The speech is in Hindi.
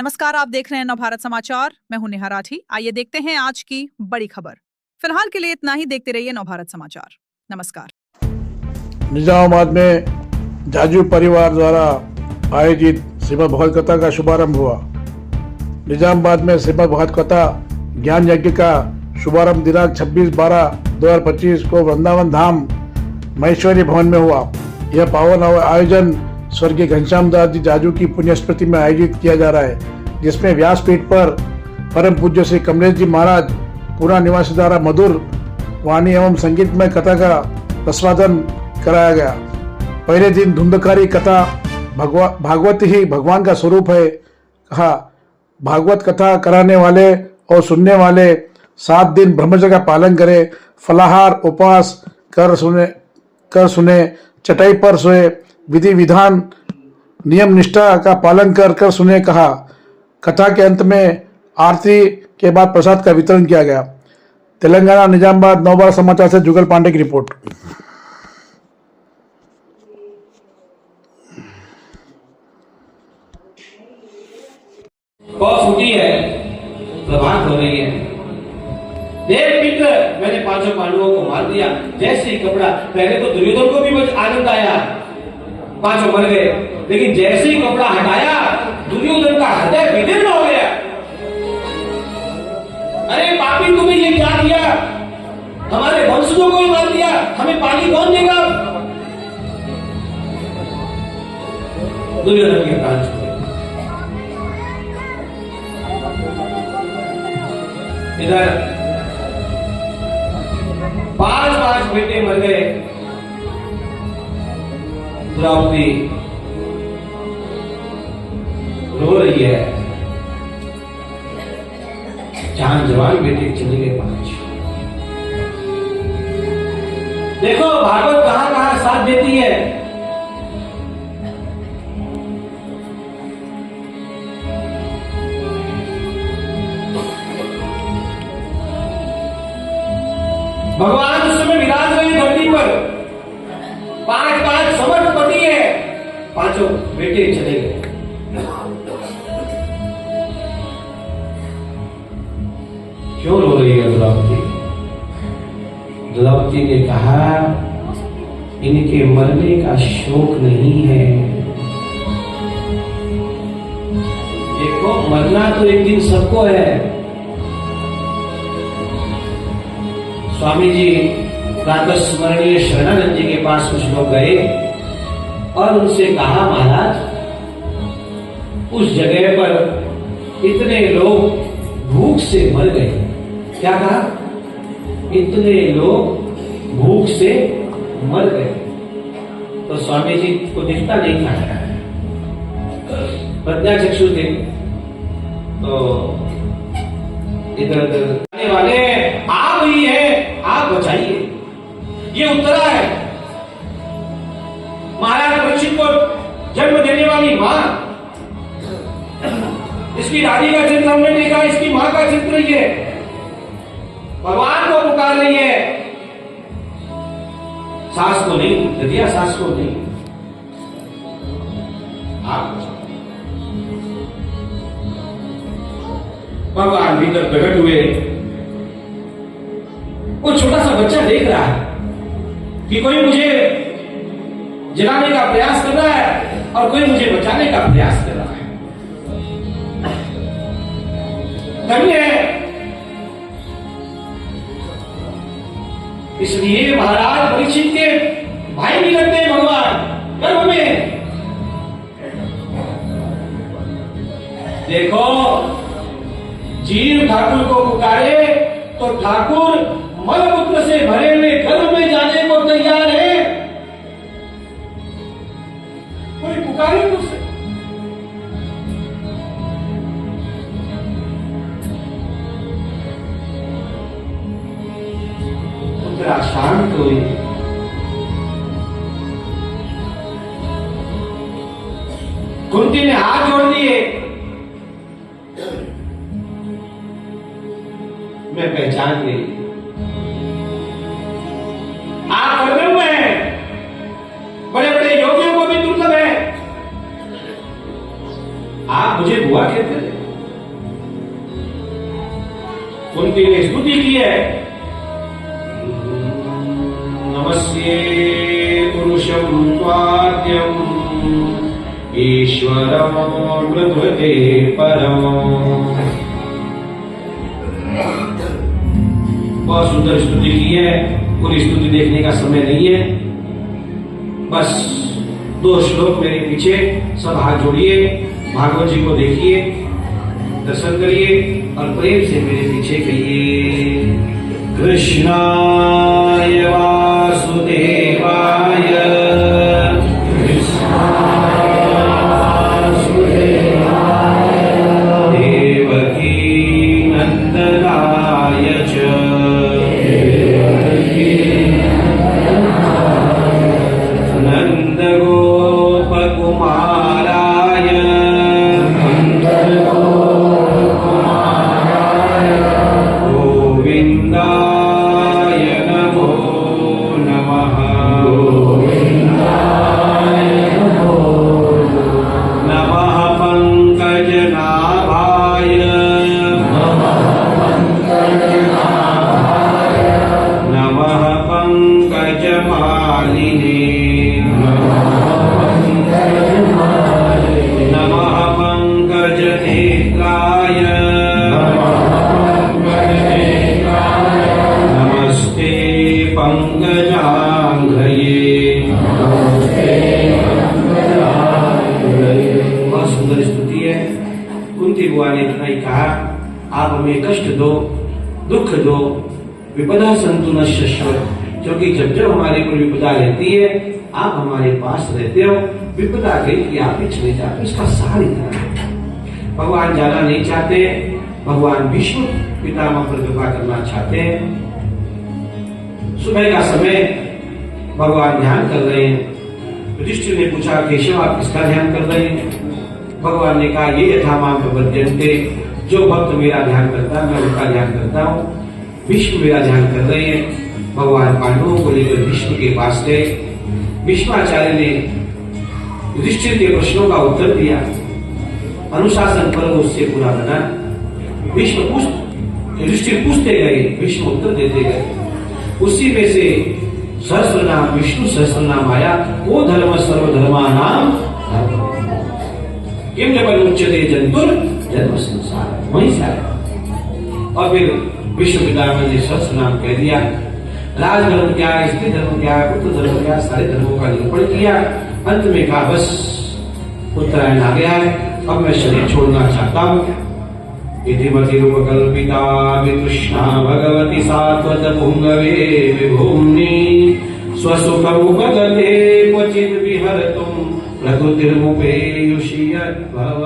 नमस्कार, आप देख रहे हैं नवभारत समाचार। मैं हूं नेहा राठी। आइए देखते हैं आज की बड़ी खबर। फिलहाल के लिए इतना ही। देखते रहिए नवभारत समाचार। नमस्कार। निजामाबाद में जाजू परिवार द्वारा आयोजित श्रीमद् भगवत कथा का शुभारंभ हुआ। निजामाबाद में श्रीमद् भगवत कथा ज्ञान यज्ञ का शुभारंभ दिनांक 26/12/2025 को वृंदावन धाम महेश्वरी भवन में हुआ। यह पावन आयोजन स्वर्गीय घनश्याम दास जी जाजू की पुण्य स्मृति में आयोजित किया जा रहा है, जिसमें व्यासपीठ पर परम पूज्य श्री कमलेश जी महाराज पूरा निवासी द्वारा मधुर वाणी एवं संगीतमय कथा का रसवादन कराया गया। पहले दिन धुंधकारी कथा भागवत ही भगवान का स्वरूप है कहा। भागवत कथा कराने वाले और सुनने वाले 7 दिन ब्रह्मचर्य का पालन करें, फलाहार उपवास कर सुने, चटाई पर सोए, विधि विधान नियम निष्ठा का पालन कर सुने कहा। कथा के अंत में आरती के बाद प्रसाद का वितरण किया गया। तेलंगाना निजामाबाद नवभारत समाचार से जुगल पांडे की रिपोर्ट। बहुत फूटी है, प्रभात हो रही है। देव मित्र, मैंने 5 पांडवों को मार दिया। जैसे ही कपड़ा, पहले तो दुर्योधन को भी आनंद आया, 5 मर गए, लेकिन जैसे ही कपड़ा हटाया दुर्योधन का हृदय विदीर्ण हो गया। अरे पापी, तुम्हें ये क्या दिया? हमारे वंशजों को ही मार दिया, हमें पानी कौन देगा? दुर्योधन के प्राण छूटे। इधर 5 बेटे मर गए। द्रौपदी रो रही है, जान जवान बेटे चले गए 5। देखो भागवत कहां कहां साथ देती है। भगवान उस समय विराज हुए धरती पर। 5 समर्थ पति है, 5 बेटे चले गए। क्यों रो रही है द्रौपदी? द्रौपदी ने कहा, इनके मरने का शोक नहीं है। देखो, मरना तो एक दिन सबको है। स्वामी जी प्रातः स्मरणीय शरणानंद जी के पास कुछ लोग गए और उनसे कहा, महाराज, उस जगह पर इतने लोग भूख से मर गए। क्या कहा? इतने लोग भूख से मर गए। तो स्वामी जी को दिखता नहीं था, प्रज्ञाचक्षु थे, तो इधर आने वाले आ गई है, आप बचाइए। ये उत्तरा है, महाराज परीक्षित को जन्म देने वाली मां। इसकी दादी का चित्र हमने देखा, इसकी मां का चित्र ये भगवान को पुकार रही है। सास को नहीं, ददिया सास को नहीं, आप भगवान भीतर प्रकट हुए। वो छोटा सा बच्चा देख रहा है कि कोई मुझे जलाने का प्रयास कर रहा है और कोई मुझे बचाने का प्रयास कर रहा है। धन्य है। इसलिए महाराज परीक्षित के भाई भी लगते हैं भगवान गर्भ में। देखो, जीव ठाकुर को पुकारे तो ठाकुर मलमूत्र से भरे हुए गर्भ में जाने को तैयार है। कोई पुकारे तो उसे। उत्तरा शांत हुई। कुंती ने हाथ जोड़ दिए। मैं पहचान गई, आप बने हुए हैं, बड़े बड़े योगियों को भी दुर्लभ है। आप मुझे बुआ कहते कुंती ने स्तुति की है, नमस्ये पुरुषं त्वाद्यं ईश्वरं प्रभृते परम। बहुत सुंदर स्तुति की है। पूरी स्तुति देखने का समय नहीं है, बस 2 श्लोक मेरे पीछे सब हाथ जोड़िए, भागवत जी को देखिए, दर्शन करिए और प्रेम से मेरे पीछे कहिए, कृष्णाय वासुदेवाय देवकी नंदनाय च ने इतना ही कहा, आप हमें कष्ट दो, दुख दो, विपदा संतु न शश्वत, क्योंकि जब जब हमारे को विपदा रहती है आप हमारे पास रहते हो, विपदा गई कि आप ही चले जाते, इसका सार इतना है। भगवान जाना नहीं चाहते, भगवान विष्णु पितामह पर कृपा करना चाहते हैं। सुबह का समय भगवान ध्यान कर रहे हैं। युधिष्ठिर ने पूछा, केशव आप किसका ध्यान कर रहे हैं? भगवान ने कहा, ये यथा माम प्रपद्यन्ते, जो भक्त मेरा ध्यान करता है मैं उनका ध्यान करता हूँ। विष्णु मेरा ध्यान कर रहे हैं। भगवान पांडवों को लेकर विष्णु के पास गए। भीष्माचार्य ने युधिष्ठिर के प्रश्नों का उत्तर दिया, अनुशासन पर्व उससे पूरा बना। युधिष्ठिर पूछते गए, भीष्म उत्तर देते गए। उसी में से सहस्र नाम विष्णु सहस्र नाम आया, वो धर्म सर्वधर्मानाम किम जब उच्चते जंतुर जन्म संसार, वहीं से आया। और फिर विष्णु पितामह ने सहस्र नाम कह दिया। राजधर्म क्या है, स्त्री धर्म क्या है, पुत्र धर्म क्या है, सारे धर्मों का निरूपण किया। अंत में कहा, बस उत्तरायण आ गया है, अब मैं शरीर छोड़ना चाहता हूँ। इतिमति रूपकल्पिता वितृष्णा भगवती सात्वत पुंगवे विभूम्नि स्वसुखमुपगते क्वचित् विहरतुं प्रकृतिर्मुपेयुषि यद्भव।